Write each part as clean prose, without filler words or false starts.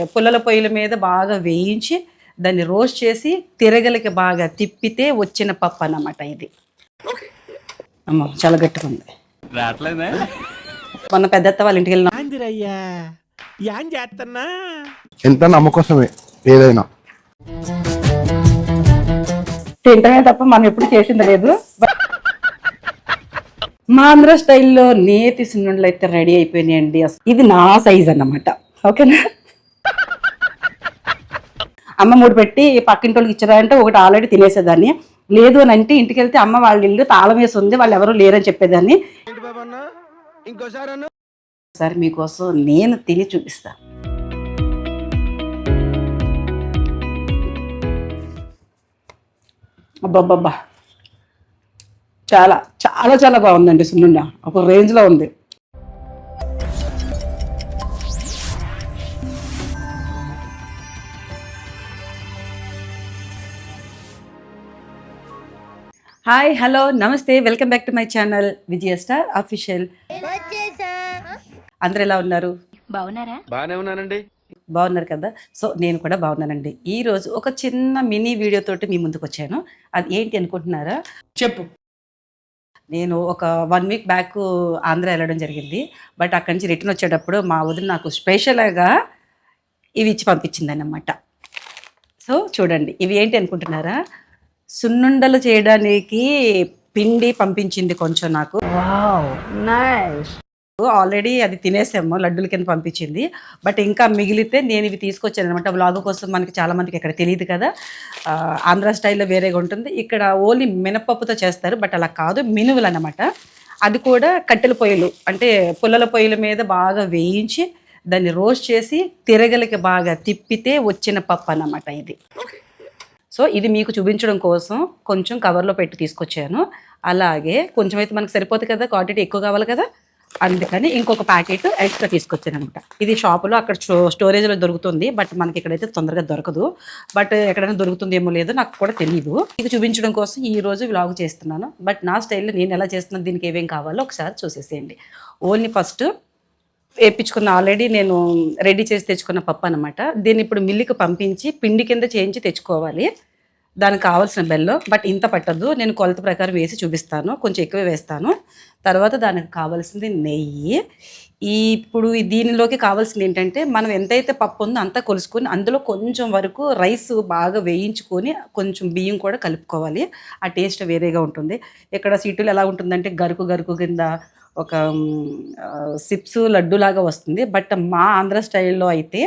పుల్లల పొయ్యిల మీద బాగా వేయించి దాన్ని రోస్ట్ చేసి తిరగలికి బాగా తిప్పితే వచ్చిన పప్పు అన్నమాట ఇది. అమ్మ చాలా గట్టిగా ఉంది. మొన్న పెద్దత్త వాళ్ళ ఇంటికి వెళ్ళినా ఎంత నమ్మకోసమే ఏదైనా తింటమే తప్ప మనం ఎప్పుడు చేసింది లేదు. మా ఆంధ్ర స్టైల్లో నేతి సున్నుండలు అయితే రెడీ అయిపోయినాయండి. ఇది నా సైజ్ అన్నమాట. ఓకేనా, అమ్మ మూడు పెట్టి పక్కింటోళ్ళకి ఇచ్చారంటే ఒకటి ఆల్రెడీ తినేసేదాన్ని. లేదు అని అంటే ఇంటికి వెళ్తే అమ్మ వాళ్ళ ఇల్లు తాళం వేసి ఉంది, వాళ్ళు ఎవరు లేరని చెప్పేదాన్ని. సరే మీకోసం నేను తిని చూపిస్తా. అబ్బబ్బబ్బా, చాలా చాలా చాలా బాగుందండి. సున్నుండ ఒక రేంజ్లో ఉంది. హాయ్, హలో, నమస్తే, welcome back to my channel Vijaya star official. అందరు ఎలా ఉన్నారు? బాగానే ఉన్నానండి. బాగున్నారు కదా? సో నేను కూడా బాగున్నానండి. ఈరోజు ఒక చిన్న మినీ వీడియో తోటి మీ ముందుకు వచ్చాను. అది ఏంటి అనుకుంటున్నారా? చెప్పు. నేను ఒక 1 వీక్ బ్యాక్ ఆంధ్ర వెళ్ళడం జరిగింది. బట్ అక్కడి నుంచి రిటర్న్ వచ్చేటప్పుడు మా వదిన నాకు స్పెషల్గా ఇవి ఇచ్చి పంపించింది అన్నమాట. సో చూడండి, ఇవి ఏంటి అనుకుంటున్నారా? సున్నుండలు చేయడానికి పిండి పంపించింది కొంచెం నాకు. ఆల్రెడీ అది తినేసాము, లడ్డూల కింద పంపించింది. బట్ ఇంకా మిగిలితే నేను ఇవి తీసుకొచ్చాను అనమాట. వ్లాగ్ కోసం. మనకి చాలా మందికి ఇక్కడ తెలియదు కదా, ఆంధ్ర స్టైల్లో వేరేగా ఉంటుంది. ఇక్కడ ఓన్లీ మినపప్పుతో చేస్తారు, బట్ అలా కాదు, మినువులు అన్నమాట. అది కూడా కట్టెల పొయ్యిలు, అంటే పుల్లల పొయ్యిల మీద బాగా వేయించి దాన్ని రోస్ట్ చేసి తిరగలికి బాగా తిప్పితే వచ్చిన పప్పు అన్నమాట ఇది. సో ఇది మీకు చూపించడం కోసం కొంచెం కవర్లో పెట్టి తీసుకొచ్చాను. అలాగే కొంచెం అయితే మనకు సరిపోతుంది కదా, క్వాంటిటీ ఎక్కువ కావాలి కదా, అందుకని ఇంకొక ప్యాకెట్ ఎక్స్ట్రా తీసుకొచ్చాను అనమాట. ఇది షాపులో అక్కడ స్టోరేజ్లో దొరుకుతుంది, బట్ మనకి ఇక్కడైతే తొందరగా దొరకదు. బట్ ఎక్కడైనా దొరుకుతుందేమో లేదో నాకు కూడా తెలియదు. ఇది చూపించడం కోసం ఈ రోజు వ్లాగ్ చేస్తున్నాను. బట్ నా స్టైల్లో నేను ఎలా చేస్తున్నాను, దీనికి ఏమేం కావాలో ఒకసారి చూసేసేయండి. ఓన్లీ ఫస్ట్ వేయించుకున్న, ఆల్రెడీ నేను రెడీ చేసి తెచ్చుకున్న పప్పు అనమాట. దీన్ని ఇప్పుడు మిల్లుకి పంపించి పిండి కింద చేయించి తెచ్చుకోవాలి. దానికి కావాల్సిన బెల్లం, బట్ ఇంత పట్టదు, నేను కొలత ప్రకారం వేసి చూపిస్తాను, కొంచెం ఎక్కువ వేస్తాను. తర్వాత దానికి కావాల్సింది నెయ్యి. ఇప్పుడు దీనిలోకి కావాల్సింది ఏంటంటే, మనం ఎంతైతే పప్పు ఉందో అంతా కొలుసుకొని అందులో కొంచెం వరకు రైస్ బాగా వేయించుకొని కొంచెం బియ్యం కూడా కలుపుకోవాలి. ఆ టేస్ట్ వేరేగా ఉంటుంది. ఇక్కడ సీటులు ఎలా ఉంటుందంటే గరుకు గరుకు కింద ఒక సిప్స్ లడ్డూలాగా వస్తుంది. బట్ మా ఆంధ్ర స్టైల్లో అయితే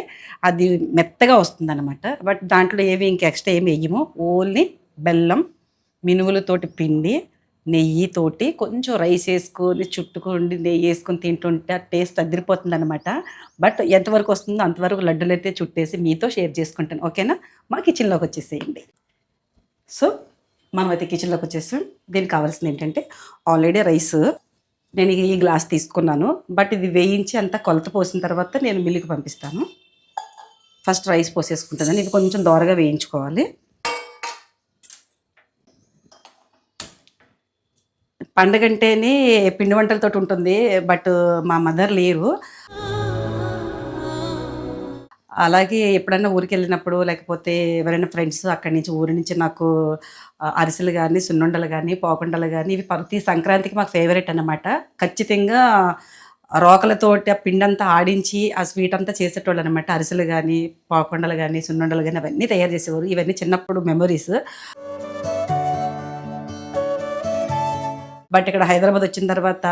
అది మెత్తగా వస్తుంది అనమాట. బట్ దాంట్లో ఏవి ఇంక ఎక్స్ట్రా ఏమి వేయము, ఓన్లీ బెల్లం, మినువులతోటి పిండి, నెయ్యితోటి కొంచెం రైస్ వేసుకొని చుట్టుకొని నెయ్యి వేసుకొని తింటుంటే ఆ టేస్ట్ అదిరిపోతుంది అనమాట. బట్ ఎంతవరకు వస్తుందో అంతవరకు లడ్డూలు అయితే చుట్టేసి మీతో షేర్ చేసుకుంటాను. ఓకేనా? మా కిచెన్లోకి వచ్చేసేయండి. సో మనమైతే కిచెన్లోకి వచ్చేసాం. దీనికి కావాల్సింది ఏంటంటే, ఆల్రెడీ రైస్ నేను ఈ గ్లాస్ తీసుకున్నాను, బట్ ఇది వేయించి అంతా కొలత పోసిన తర్వాత నేను మిల్లుకి పంపిస్తాను. ఫస్ట్ రైస్ పోసేసుకుంటాను. ఇది కొంచెం దోరగా వేయించుకోవాలి. పండగంటేనే పిండి వంటలతో ఉంటుంది, బట్ మా మదర్ లేరు. అలాగే ఎప్పుడైనా ఊరికి వెళ్ళినప్పుడు, లేకపోతే ఎవరైనా ఫ్రెండ్స్ అక్కడి నుంచి ఊరి నుంచి నాకు అరిసెలు కానీ, సున్నుండలు కానీ, పోకుండలు కానీ, ఇవి ప్రతి సంక్రాంతికి మాకు ఫేవరెట్ అన్నమాట. ఖచ్చితంగా రోకలతోటి ఆ పిండంతా ఆడించి ఆ స్వీట్ అంతా చేసేటోళ్ళు అనమాట. అరిసెలు కానీ, పోకుండలు కానీ, సున్నుండలు కానీ అవన్నీ తయారు చేసేవారు. ఇవన్నీ చిన్నప్పుడు మెమొరీస్. బట్ ఇక్కడ హైదరాబాద్ వచ్చిన తర్వాత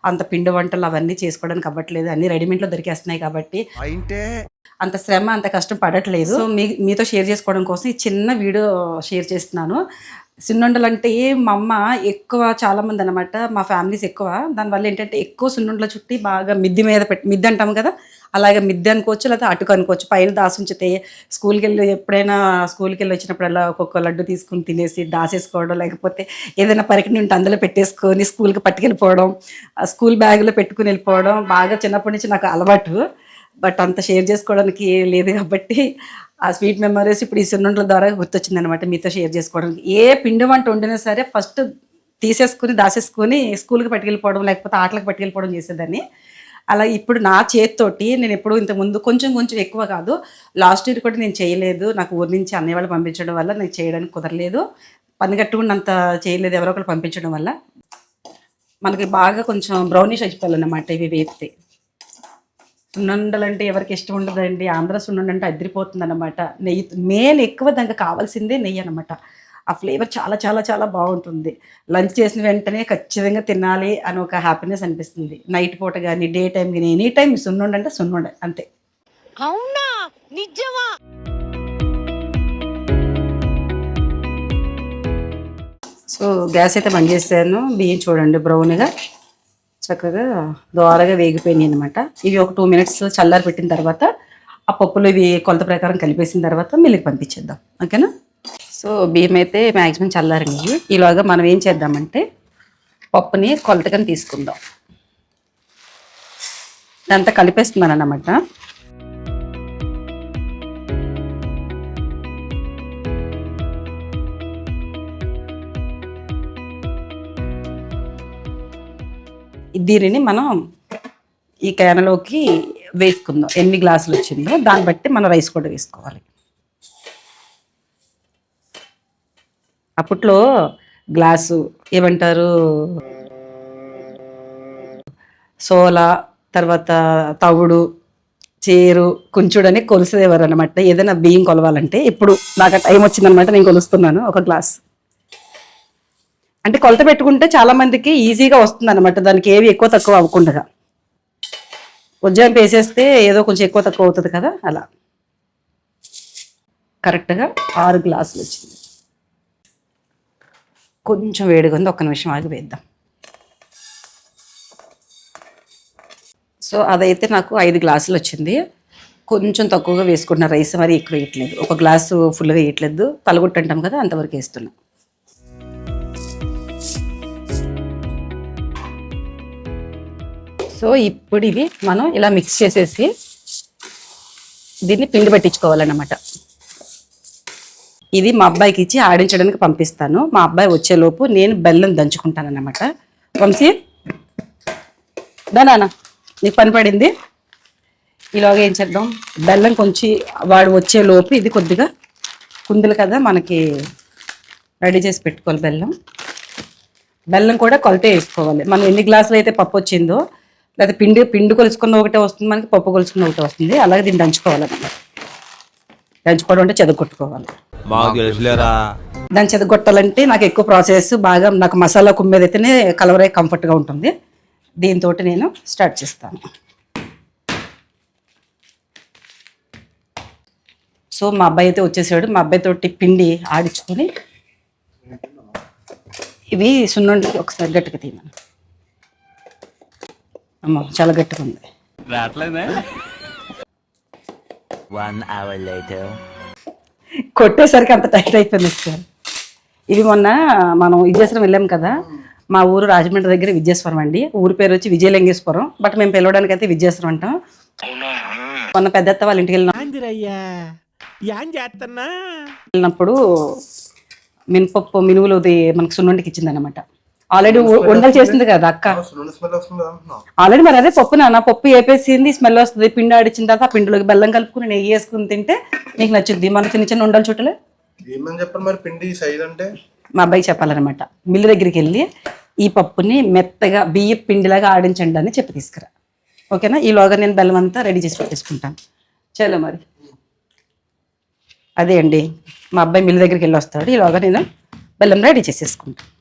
అంత పిండి వంటలు అవన్నీ చేసుకోవడానికి అవ్వట్లేదు, అన్నీ రెడీమేడ్లో దొరికేస్తున్నాయి కాబట్టి అంత శ్రమ అంత కష్టం పడట్లేదు. సో మీతో షేర్ చేసుకోవడం కోసం ఈ చిన్న వీడియో షేర్ చేస్తున్నాను. సున్నుండలు అంటే మా అమ్మ ఎక్కువ, చాలామంది అనమాట మా ఫ్యామిలీస్ ఎక్కువ. దానివల్ల ఏంటంటే ఎక్కువ సున్నుండల చుట్టి బాగా మిద్ది మీద మిద్ది అంటాం కదా, అలాగే మిద్ది అనుకోవచ్చు, లేకపోతే అటుకు అనుకోవచ్చు. పైన దాసుంచితే ఎప్పుడైనా స్కూల్కి వెళ్ళి వచ్చినప్పుడల్లా ఒక్కొక్క లడ్డు తీసుకుని తినేసి దాసేసుకోవడం, లేకపోతే ఏదైనా పరికిణి ఉంటే అందులో పెట్టేసుకొని స్కూల్కి పట్టుకెళ్ళిపోవడం, స్కూల్ బ్యాగ్లో పెట్టుకుని వెళ్ళిపోవడం బాగా చిన్నప్పటి నుంచి నాకు అలవాటు. బట్ అంత షేర్ చేసుకోవడానికి లేదు కాబట్టి ఆ స్వీట్ మెమరీస్ ఇప్పుడు ఈ సున్నుండల ద్వారా గుర్తొచ్చింది అనమాట మీతో షేర్ చేసుకోవడానికి. ఏ పిండి వంట వండినా సరే ఫస్ట్ తీసేసుకుని దాసేసుకొని స్కూల్కి పట్టుకెళ్ళిపోవడం, లేకపోతే ఆటలకు పట్టుకెళ్ళిపోవడం చేసేదాన్ని. అలా ఇప్పుడు నా చేతితోటి నేను ఎప్పుడు ఇంతకుముందు కొంచెం కొంచెం ఎక్కువ కాదు, లాస్ట్ ఇయర్ కూడా నేను చేయలేదు. నాకు ఊరి నుంచి అన్నయ్య వాళ్ళు పంపించడం వల్ల నేను చేయడానికి కుదరలేదు. పని కట్టుకున్నంత చేయలేదు, ఎవరో ఒకరు పంపించడం వల్ల. మనకి బాగా కొంచెం బ్రౌనిష్ అయిపోవాలన్నమాట ఇవి వేపితే. సున్నుండలంటే ఎవరికి ఇష్టం ఉండదండి, ఆంధ్ర సున్నుండ అంటే అదిరిపోతుంది అనమాట. నెయ్యి మెయిన్ ఎక్కువ దానికి కావాల్సిందే నెయ్యి అనమాట. ఆ ఫ్లేవర్ చాలా చాలా చాలా బాగుంటుంది. లంచ్ చేసిన వెంటనే ఖచ్చితంగా తినాలి అని ఒక హ్యాపీనెస్ అనిపిస్తుంది. నైట్ పూట కానీ డే టైం కానీ ఎనీ టైం సున్నుండ అంటే సున్నుండ అంతే. అవునా నిజమా? సో గ్యాస్ అయితే బంద్ చేశాను. బియ్యం చూడండి బ్రౌన్గా చక్కగా దోరగా వేగిపోయినాయి అనమాట. ఇవి ఒక 2 minutes చల్లారి పెట్టిన తర్వాత ఆ పప్పులు ఇవి కొలత ప్రకారం కలిపేసిన తర్వాత మిల్లికి పంపించేద్దాం. ఓకేనా? సో బియ్యం అయితే మ్యాక్సిమం చల్లారినాయి. ఈలోగా మనం ఏం చేద్దామంటే పప్పుని కొలతగా తీసుకుందాం. ఇదంతా కలిపేస్తున్నాను అన్నమాట. దీనిని మనం ఈ క్యాన్లోకి వేసుకుందాం. ఎన్ని గ్లాసులు వచ్చిందో దాన్ని బట్టి మనం రైస్ కూడా వేసుకోవాలి. అప్పట్లో గ్లాసు ఏమంటారు, సోల, తర్వాత తవుడు, చేరు, కుంచుడు అని కొలిసేవారు అనమాట ఏదైనా బియ్యం కొలవాలంటే. ఇప్పుడు నాకు టైం వచ్చిందనమాట, నేను కొలుస్తున్నాను ఒక గ్లాస్. అంటే కొలత పెట్టుకుంటే చాలా మందికి ఈజీగా వస్తుంది అనమాట, దానికి ఏవి ఎక్కువ తక్కువ అవ్వకుండా. ఉజ్జాయింపు వేసేస్తే ఏదో కొంచెం ఎక్కువ తక్కువ అవుతుంది కదా, అలా కరెక్ట్గా 6 గ్లాసులు వచ్చింది. కొంచెం వేడిగా ఉంది, ఒక్క నిమిషం ఆగి వేద్దాం. సో అదైతే నాకు 5 గ్లాసులు వచ్చింది. కొంచెం తక్కువగా వేసుకుంటున్నా రైస్, మరి ఎక్కువ వేయట్లేదు. ఒక గ్లాసు ఫుల్గా వేయట్లేదు, తలగొట్టు అంటాం కదా అంతవరకు వేస్తున్నా. సో ఇప్పుడు ఇవి మనం ఇలా మిక్స్ చేసేసి దీన్ని పిండి పట్టించుకోవాలన్నమాట. ఇది మా అబ్బాయికి ఇచ్చి ఆడించడానికి పంపిస్తాను. మా అబ్బాయి వచ్చేలోపు నేను బెల్లం దంచుకుంటాను అన్నమాట. వంశీ దానా నీకు పని పడింది. ఇలాగ ఏం చేద్దాం, బెల్లం కొంచెం వాడు వచ్చేలోపు ఇది కొద్దిగా కుందులు కదా మనకి రెడీ చేసి పెట్టుకోవాలి. బెల్లం కూడా కొలతే వేసుకోవాలి. మనం ఎన్ని గ్లాసులు అయితే పప్పు వచ్చిందో, లేదా పిండి కొలుచుకున్న ఒకటే వస్తుంది మనకి, పప్పు కొలుచుకున్న ఒకటే వస్తుంది. అలాగే దీన్ని దంచుకోవాలన్నమాట. దంచుకోవడం అంటే చెదగొట్టుకోవాలి. దాన్ని చెదగొట్టాలంటే నాకు ఎక్కువ ప్రాసెస్, బాగా నాకు మసాలా కుమ్మేదైతేనే కలవరే కంఫర్ట్గా ఉంటుంది. దీంతో నేను స్టార్ట్ చేస్తాను. సో మా అబ్బాయి అయితే వచ్చేసాడు. మా అబ్బాయితో పిండి ఆడించుకొని ఇవి సున్నుండకి ఒకసారి గట్టిగా తీయమని. అమ్మ చాలా గట్టిగా ఉంది. కొట్టేసరికి అంత టైట్ అయిపోయింది సార్. ఇవి మొన్న మనం విజయేశ్వరం వెళ్ళాం కదా, మా ఊరు రాజమండ్రి దగ్గర విజయేశ్వరం అండి. ఊరి పేరు వచ్చి విజయలింగేశ్వరం, బట్ మేము పిలవడానికి అయితే విజయేశ్వరం అంటాం. మొన్న పెద్దత్త వాళ్ళ ఇంటికి వెళ్ళినప్పుడు మినపప్పు మినువులుది మనకు సున్నుండికి ఇచ్చింది అనమాట. ఆల్రెడీ వంటలు చేసింది కదా అక్క. ఆల్రెడీ మరి అదే పప్పు నాన్న, పప్పు వేపేసింది, స్మెల్ వస్తుంది. పిండి ఆడిచ్చిన తర్వాత ఆ పిండిలోకి బెల్లం కలుపుకుని నెయ్యి వేసుకుని తింటే నీకు నచ్చుద్ది. మన చిన్న చిన్న ఉండలు చుట్టలే మా అబ్బాయి చెప్పాలన్నమాట. మిల్లు దగ్గరికి వెళ్ళి ఈ పప్పుని మెత్తగా బియ్య పిండిలాగా ఆడించండి అని చెప్పి తీసుకురా. ఓకేనా? ఈలోగా నేను బెల్లం అంతా రెడీ చేసి పెట్టేసుకుంటాను. చలో మరి అదే అండి, మా అబ్బాయి మిల్లు దగ్గరికి వెళ్ళి వస్తాడు. ఈలోగా నేను బెల్లం రెడీ చేసేసుకుంటాను.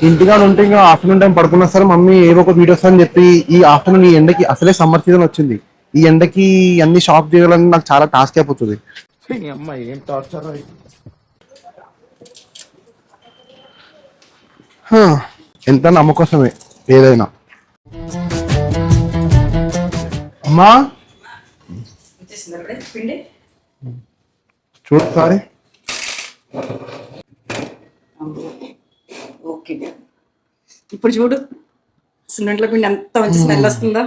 ఇంటిగా ఉంటే ఇంకా ఆఫ్టర్నూన్ టైం పడుకున్నా సరే మమ్మీ ఏవో ఒక వీడియోస్ అని చెప్పి, ఈ ఆఫ్టర్నూన్ ఈ ఎండకి అసలే సమ్మర్ సీజన్ వచ్చింది, ఈ ఎండకి అన్ని షాప్ చేయాలని నాకు చాలా టాస్క్ అయిపోతుంది. ఎంత నమ్మకోసమే ఏదైనా. అమ్మా చూడు సారీ. ఓకే, ఇప్పుడు చూడు సున్నుండల పిండి ఎంత మంచి స్మెల్ వస్తుందో.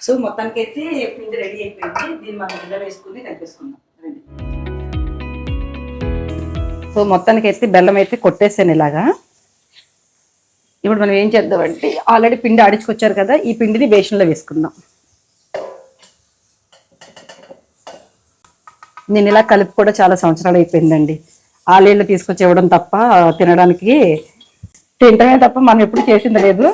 సో మొత్తానికి అయితే పిండి రెడీ అయిపోయింది. దీన్ని మనం బిల్ల వేసుకుని కలిపేసుకుందాం. సో మొత్తానికి అయితే బెల్లం అయితే కొట్టేసాను ఇలాగా. ఇప్పుడు మనం ఏం చేద్దామంటే ఆల్రెడీ పిండి ఆడించుకొచ్చారు కదా, ఈ పిండిని బేషన్లో వేసుకుందాం. నేను ఇలా కలిపి కూడా చాలా సంవత్సరాలు అయిపోయిందండి. ఆలేళ్ళు తీసుకొచ్చి ఇవ్వడం తప్ప తినడానికి, తినటమే తప్ప మనం ఎప్పుడు చేసింది లేదు.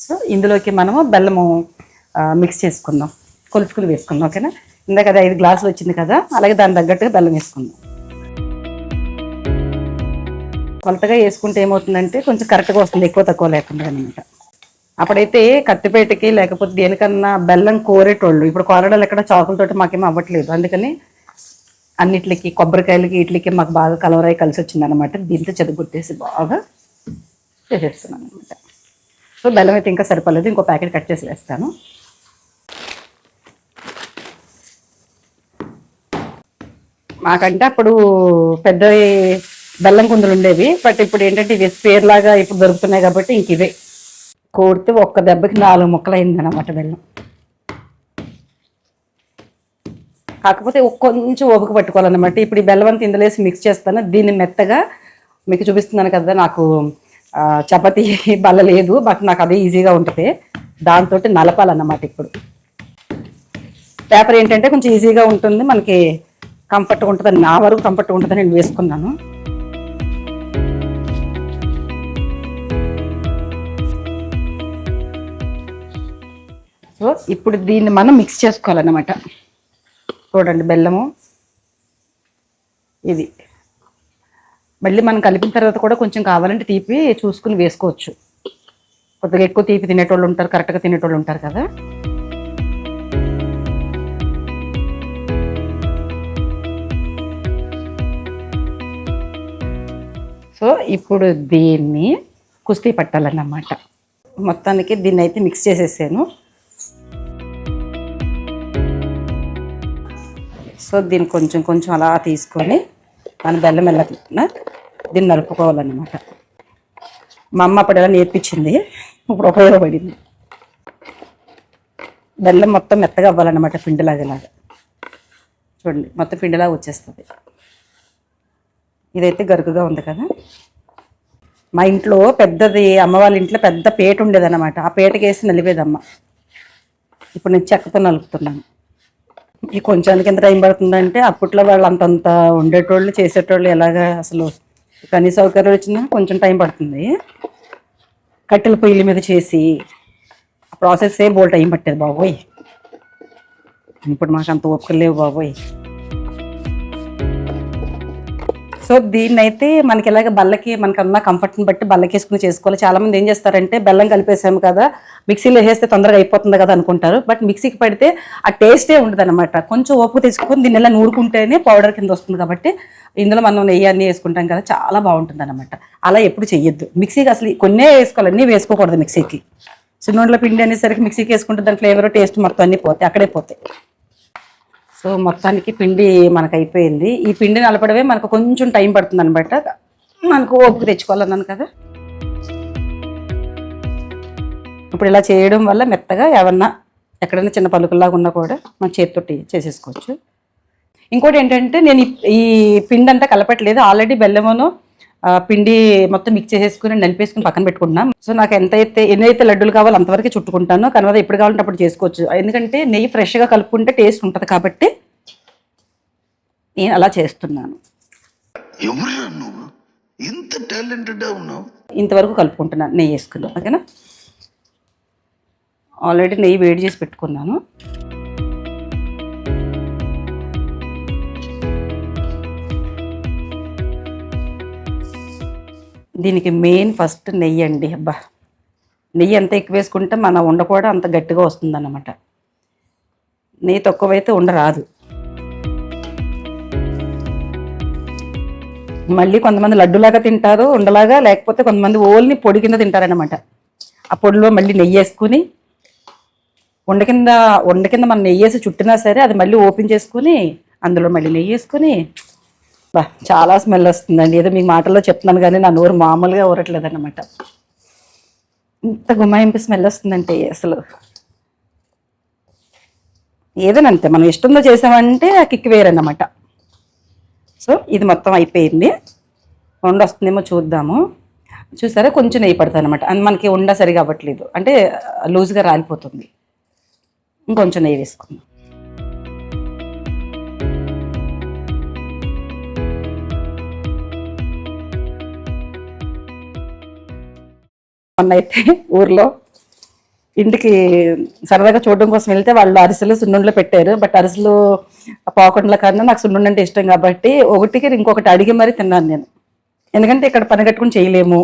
సో ఇందులోకి మనము బెల్లము మిక్స్ చేసుకుందాం, కొలుచుకుని వేసుకుందాం. ఓకేనా? ఇందాక అది 5 గ్లాసులు వచ్చింది కదా, అలాగే దాని తగ్గట్టుగా బెల్లం వేసుకుందాం. కొలతగా వేసుకుంటే ఏమవుతుందంటే కొంచెం కరెక్ట్గా వస్తుంది, ఎక్కువ తక్కువ లేకుండా అనమాట. అప్పుడైతే కత్తిపేటకి లేకపోతే దేనికన్నా బెల్లం కోరేటోళ్ళు. ఇప్పుడు కోరడాలు ఎక్కడ చాకులతోటి మాకేమో అవ్వట్లేదు. అందుకని అన్నిటికి కొబ్బరికాయలకి వీటికి మాకు బాగా కలవరాయి కలిసి వచ్చింది అనమాట. దీంతో చెదగొట్టేసి బాగా చేసేస్తున్నాను అనమాట. సో బెల్లం అయితే ఇంకా సరిపోలేదు, ఇంకో ప్యాకెట్ కట్ చేసి వేస్తాను. మాకంటే అప్పుడు పెద్ద బెల్లం కుందులు ఉండేవి, బట్ ఇప్పుడు ఏంటంటే ఇవి స్పేర్ లాగా ఇప్పుడు దొరుకుతున్నాయి కాబట్టి ఇంక ఇవే కోడితే ఒక్క దెబ్బకి 4 ముక్కలు అయిందనమాట బెల్లం. కాకపోతే కొంచెం ఓపిక పట్టుకోవాలన్నమాట. ఇప్పుడు ఈ బెల్లం అంతా ఇందులేసి మిక్స్ చేస్తాను. దీన్ని మెత్తగా మీకు చూపిస్తున్నాను కదా, నాకు చపాతీ బల్ల లేదు, బట్ నాకు అదే ఈజీగా ఉంటుంది. దాంతో నలపాలన్నమాట. ఇప్పుడు పేపర్ ఏంటంటే కొంచెం ఈజీగా ఉంటుంది, మనకి కంఫర్ట్గా ఉంటుందని, నా వరకు కంఫర్ట్గా ఉంటుందని నేను వేసుకున్నాను. సో ఇప్పుడు దీన్ని మనం మిక్స్ చేసుకోవాలన్నమాట. చూడండి బెల్లము ఇది. మళ్ళీ మనం కలిపిన తర్వాత కూడా కొంచెం కావాలంటే తీపి చూసుకుని వేసుకోవచ్చు. కొద్దిగా ఎక్కువ తీపి తినేటోళ్ళు ఉంటారు, కరెక్ట్గా తినేటోళ్ళు ఉంటారు కదా. సో ఇప్పుడు దీన్ని కుస్తీ పట్టాలన్నమాట. మొత్తానికి దీన్ని అయితే మిక్స్ చేసేసాను. సో దీన్ని కొంచెం కొంచెం అలా తీసుకొని మన బెల్లం వెళ్ళకుండా దీన్ని నలుపుకోవాలన్నమాట. మా అమ్మ అప్పుడు ఎలా నేర్పించింది, ఇప్పుడు ఉపయోగపడింది. బెల్లం మొత్తం మెత్తగా అవ్వాలన్నమాట, పిండిలాగా. చూడండి మొత్తం పిండిలాగా వచ్చేస్తుంది. ఇదైతే గరుకుగా ఉంది కదా. మా ఇంట్లో పెద్దది, అమ్మ వాళ్ళ ఇంట్లో పెద్ద పేట ఉండేదన్నమాట. ఆ పేటకి వేసి నలిపేదమ్మ. ఇప్పుడు నేను చెక్కతో నలుపుతున్నాను. ఈ కొంచెంకి ఎంత టైం పడుతుందంటే అప్పట్లో వాళ్ళు అంతంత ఉండేటోళ్ళు చేసేటోళ్ళు ఎలాగా, అసలు కనీస సౌకర్యాలు వచ్చినా కొంచెం టైం పడుతుంది. కట్టెల పొయ్యిల మీద చేసి ప్రాసెస్ బోల్ టైం పట్టేది బాబోయ్. ఇప్పుడు మాకు అంత ఓపికలు లేవు బాబోయ్. సో దీన్ని అయితే మనకి ఇలాగ బల్లకి మనకన్నా కంఫర్ట్ని బట్టి బల్లకేసుకుని చేసుకోవాలి. చాలామంది ఏం చేస్తారంటే బెల్లం కలిపేసాము కదా, మిక్సీలో వేస్తే తొందరగా అయిపోతుంది కదా అనుకుంటారు. బట్ మిక్సీకి పడితే ఆ టేస్టే ఉండదు అనమాట. కొంచెం ఓపిక తెచ్చుకొని దీన్ని ఇలా నూరుకుంటేనే పౌడర్ కింద వస్తుంది. కాబట్టి ఇందులో మనం నెయ్యి అన్నీ వేసుకుంటాం కదా, చాలా బాగుంటుంది అనమాట. అలా ఎప్పుడు చెయ్యొద్దు. మిక్సీకి అసలు కొన్నే వేసుకోవాలి, అన్నీ వేసుకోకూడదు మిక్సీకి. చిన్నోళ్ళ పిండి అనేసరికి మిక్సీకి వేసుకుంటే దాని ఫ్లేవర్ టేస్ట్ మొత్తం అన్నీ పోతాయి, అక్కడే పోతాయి. సో మొత్తానికి పిండి మనకు అయిపోయింది. ఈ పిండిని నలపడమే మనకు కొంచెం టైం పడుతుంది అనమాట. మనకు ఓపిక తెచ్చుకోవాలన్నాను కదా. ఇప్పుడు ఇలా చేయడం వల్ల మెత్తగా ఏమన్నా ఎక్కడైనా చిన్న పలుకుల్లాగా ఉన్నా కూడా మన చేతితోటి చేసేసుకోవచ్చు. ఇంకోటి ఏంటంటే నేను ఈ పిండి అంతా కలపట్లేదు, ఆల్రెడీ బెల్లమును పిండి మొత్తం మిక్స్ చేసేసుకుని నలిపేసుకుని పక్కన పెట్టుకుంటున్నాం. సో నాకు ఎన్నైతే లడ్డూలు కావాలో అంతవరకు చుట్టుకుంటాను. కనుక ఎప్పుడు కావాలంటే అప్పుడు చేసుకోవచ్చు. ఎందుకంటే నెయ్యి ఫ్రెష్గా కలుపుకుంటే టేస్ట్ ఉంటుంది కాబట్టి నేను అలా చేస్తున్నాను. ఇంతవరకు కలుపుకుంటున్నాను నెయ్యి వేసుకున్నాను. ఓకేనా? ఆల్రెడీ నెయ్యి వేడి చేసి పెట్టుకున్నాను. దీనికి మెయిన్ ఫస్ట్ నెయ్యి అండి. అబ్బా, నెయ్యి ఎంత ఎక్కువ వేసుకుంటే మన ఉండ కూడా అంత గట్టిగా వస్తుంది అన్నమాట. నెయ్యి తక్కువైతే ఉండరాదు. మళ్ళీ కొంతమంది లడ్డులాగా తింటారు ఉండలాగా, లేకపోతే కొంతమంది ఓల్ని పొడి కింద తింటారనమాట. ఆ పొడిలో మళ్ళీ నెయ్యి వేసుకుని ఉండ కింద మనం నెయ్యి వేసి చుట్టినా సరే అది మళ్ళీ ఓపెన్ చేసుకుని అందులో మళ్ళీ నెయ్యి వేసుకుని చాలా స్మెల్ వస్తుందండి. ఏదో మీకు మాటల్లో చెప్తున్నాను కానీ నా నోరు మామూలుగా ఊరట్లేదు అనమాట. ఇంత గుమ్మాయింపు స్మెల్ వస్తుందంటే అసలు ఏదైనా అంతే, మనం ఇష్టంతో చేసామంటే ఆ కిక్ వేరన్నమాట. సో ఇది మొత్తం అయిపోయింది. ఉండ వస్తుందేమో చూద్దాము. చూసారా, కొంచెం నెయ్యి పడుతుంది అనమాట. అది మనకి ఉండ సరిగా అవ్వట్లేదు, అంటే లూజ్గా రాలిపోతుంది. ఇంకొంచెం నెయ్యి వేసుకుందాం. మొన్న అయితే ఊర్లో ఇంటికి సరదాగా చూడడం కోసం వెళ్తే వాళ్ళు అరిసెలు సున్నుండలో పెట్టారు. బట్ అరిసెలు పాకుండల కన్నా నాకు సున్నుండ అంటే ఇష్టం కాబట్టి ఒకటికి ఇంకొకటి అడిగి మరీ తిన్నాను నేను. ఎందుకంటే ఇక్కడ పని కట్టుకుని చేయలేము,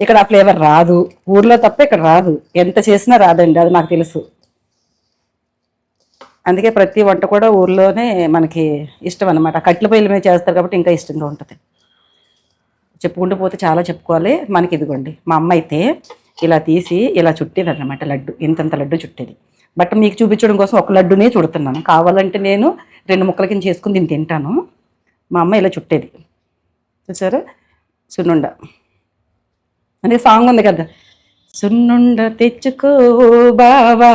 ఇక్కడ ఆ ఫ్లేవర్ రాదు, ఊర్లో తప్ప ఇక్కడ రాదు, ఎంత చేసినా రాదండి, అది నాకు తెలుసు. అందుకే ప్రతి వంట కూడా ఊర్లోనే మనకి ఇష్టం అన్నమాట. కట్టెల పొయ్యిల మీద చేస్తారు కాబట్టి ఇంకా ఇష్టంగా ఉంటుంది. చెప్పుకుంటూ పోతే చాలా చెప్పుకోవాలి. మనకి ఇదిగోండి, మా అమ్మ అయితే ఇలా తీసి ఇలా చుట్టేది అన్నమాట, లడ్డు ఇంతంత లడ్డు చుట్టేది. బట్ మీకు చూపించడం కోసం ఒక లడ్డునే చుడుతున్నాను, కావాలంటే నేను 2 ముక్కల కింద చేసుకుని దీన్ని తింటాను. మా అమ్మ ఇలా చుట్టేది చూసారు. సున్నుండ అంటే సాంగ్ ఉంది కదా, సున్నుండ తెచ్చుకో బావా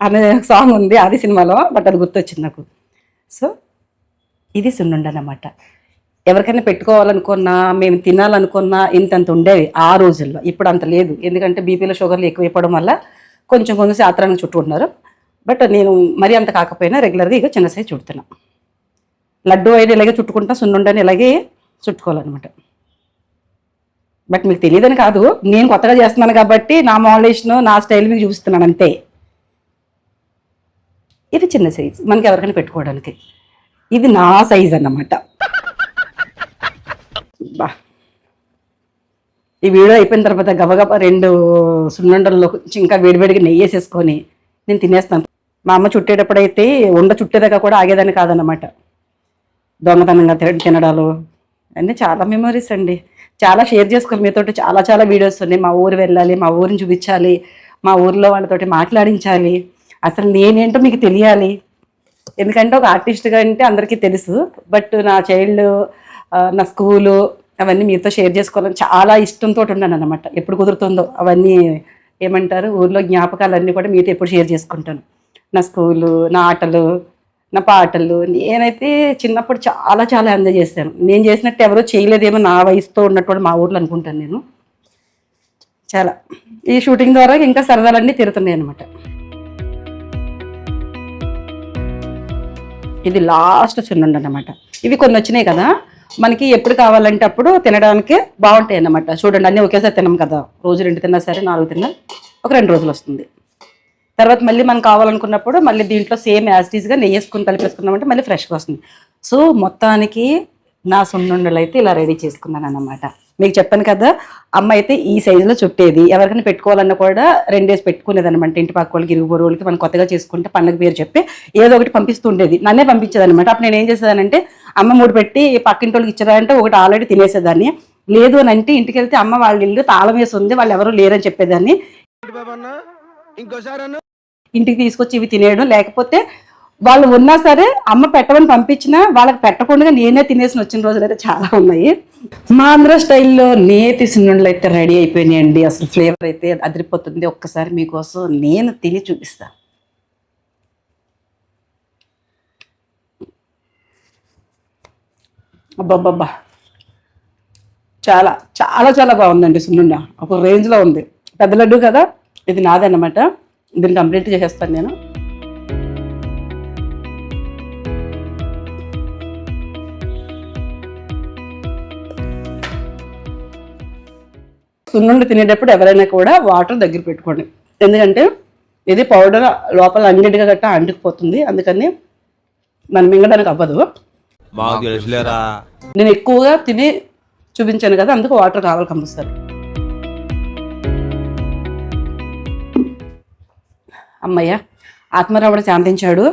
అనే సాంగ్ ఉంది ఆది సినిమాలో, బట్ అది గుర్తొచ్చింది నాకు. సో ఇది సున్నుండ అన్నమాట. ఎవరికైనా పెట్టుకోవాలనుకున్నా, మేము తినాలనుకున్నా ఇంతంత ఉండేవి ఆ రోజుల్లో. ఇప్పుడు అంత లేదు, ఎందుకంటే బీపీలో షుగర్లు ఎక్కువైపోవడం వల్ల కొంచెం శాత్రానికి చుట్టుకుంటున్నారు. బట్ నేను మరీ అంత కాకపోయినా రెగ్యులర్గా ఇక చిన్న సైజు చుడుతున్నా. లడ్డు అయినా ఇలాగే చుట్టుకుంటా, సున్నుండని ఇలాగే చుట్టుకోవాలన్నమాట. బట్ మీకు తెలియదని కాదు, నేను కొత్తగా చేస్తున్నాను కాబట్టి నా మోడలేషన్ నా స్టైల్ మీకు చూపిస్తున్నాను అంతే. ఇది చిన్న సైజు మనకి ఎవరికైనా పెట్టుకోవడానికి, ఇది నా సైజ్ అన్నమాట. బా, ఈ వీడియో అయిపోయిన తర్వాత గబగబా 2 సున్నుండల్లో ఇంకా వేడివేడిగా నెయ్యి వేసేసుకొని నేను తినేస్తాను. మా అమ్మ చుట్టేటప్పుడైతే ఉండ చుట్టేదాకా కూడా ఆగేదాన్ని కాదన్నమాట. దొంగతనంగా తినడాలు అన్నీ చాలా మెమరీస్ అండి. చాలా షేర్ చేసుకోవాలి మీతో. చాలా చాలా వీడియోస్ ఉన్నాయి. మా ఊరు వెళ్ళాలి, మా ఊరిని చూపించాలి, మా ఊరిలో వాళ్ళతోటి మాట్లాడించాలి, అసలు నేనేంటో మీకు తెలియాలి. ఎందుకంటే ఒక ఆర్టిస్ట్గా అంటే అందరికీ తెలుసు, బట్ నా చైల్డ్, నా స్కూలు అవన్నీ మీతో షేర్ చేసుకోవాలని చాలా ఇష్టంతో ఉన్నాను అన్నమాట. ఎప్పుడు కుదురుతుందో అవన్నీ ఏమంటారు, ఊర్లో జ్ఞాపకాలన్నీ కూడా మీతో ఎప్పుడు షేర్ చేసుకుంటాను. నా స్కూలు, నా ఆటలు, నా పాటలు. నేనైతే చిన్నప్పుడు చాలా చాలా ఎంజాయ్ చేశాను. నేను చేసినట్టు ఎవరో చేయలేదేమో నా వయసుతో ఉన్నటువంటి మా ఊర్లో అనుకుంటాను నేను. చాలా ఈ షూటింగ్ ద్వారా ఇంకా సరదాలన్నీ తిరుగుతున్నాయి అన్నమాట. ఇది లాస్ట్ సున్నుండ అన్నమాట. ఇవి కొన్ని వచ్చినాయి కదా, మనకి ఎప్పుడు కావాలంటే అప్పుడు తినడానికి బాగుంటాయి అన్నమాట. చూడండి, అన్నీ ఒకేసారి తినం కదా, రోజు 2 తిన్నా సరే 4 తిన్నా ఒక 2 రోజులు వస్తుంది. తర్వాత మళ్ళీ మనం కావాలనుకున్నప్పుడు మళ్ళీ దీంట్లో సేమ్ యాజ్ ఇట్ ఈస్గా నెయ్యి వేసుకుని కలిపేసుకున్నామంటే మళ్ళీ ఫ్రెష్గా వస్తుంది. సో మొత్తానికి నా సున్నుండలు అయితే ఇలా రెడీ చేసుకున్నాను అన్నమాట. మీకు చెప్పాను కదా, అమ్మ అయితే ఈ సైజులో చుట్టేది. ఎవరికైనా పెట్టుకోవాలన్నా కూడా 2 డేస్ పెట్టుకునేది అనమాట. ఇంటి పక్క వాళ్ళకి, ఇరుగు వాళ్ళకి, మనం కొత్తగా చేసుకుంటే పండుగ పేరు చెప్పి ఏదో ఒకటి పంపిస్తూ ఉండేది. నన్నే పంపించేది అనమాట. అప్పుడు నేను ఏం చేసేదానంటే, అమ్మ 3 పెట్టి పక్కింటి వాళ్ళకి ఇచ్చేదానంటే ఒకటి ఆల్రెడీ తినేసేదాన్ని. లేదు అని అంటే ఇంటికి వెళ్తే అమ్మ వాళ్ళ ఇల్లు తాళం వేసి ఉంది, వాళ్ళు ఎవరు లేరని చెప్పేదాన్ని. ఇంటికి తీసుకొచ్చి ఇవి తినేయడం, లేకపోతే వాళ్ళు ఉన్నా సరే అమ్మ పెట్టమని పంపించినా వాళ్ళకి పెట్టకుండా నేనే తినేసి వచ్చిన రోజులు అయితే చాలా ఉన్నాయి. మా ఆంధ్ర స్టైల్లో నేతి సున్నుండలు అయితే రెడీ అయిపోయినాయండి. అసలు ఫ్లేవర్ అయితే అదిరిపోతుంది. ఒక్కసారి మీకోసం నేను తిని చూపిస్తా. అబ్బబ్బబ్బా, చాలా చాలా చాలా బాగుందండి సున్నుండ. ఒక రేంజ్లో ఉంది. పెద్ద లడ్డు కదా, ఇది నాదన్నమాట. దీన్ని కంప్లీట్ చేసేస్తాను నేను. సున్నుండ తినేటప్పుడు ఎవరైనా కూడా వాటర్ దగ్గర పెట్టుకోండి, ఎందుకంటే ఇది పౌడర్ లోపల అన్నిటిగా గట్టా అంటుకుపోతుంది. అందుకని మనం మింగడానికి అవ్వదు. నేను ఎక్కువగా తిని చూపించాను కదా, అందుకు వాటర్ కావాలి కంపల్సరీ. అమ్మయ్య, ఆత్మరావుడు శాంతించాడు.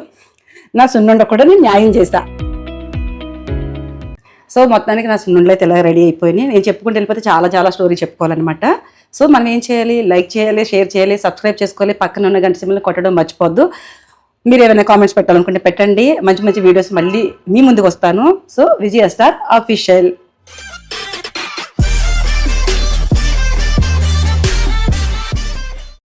నా సున్నుండ కూడా నేను న్యాయం చేశా. సో మొత్తానికి నా సున్నుండలు అయితే ఇలా రెడీ అయిపోయినాయి. నేను చెప్పుకుంటూ వెళ్ళిపోతే చాలా చాలా స్టోరీ చెప్పుకోవాలన్నమాట. సో మనం ఏం చేయాలి, లైక్ చేయాలి, షేర్ చేయాలి, సబ్స్క్రైబ్ చేసుకోవాలి, పక్కన ఉన్న గంట సింబల్ని కొట్టడం మర్చిపోద్దు. మీరు ఏమైనా కామెంట్స్ పెట్టాలనుకుంటే పెట్టండి. మంచి మంచి వీడియోస్ మళ్ళీ మీ ముందుకు వస్తాను. సో విజయ స్టార్ ఆఫీషియల్.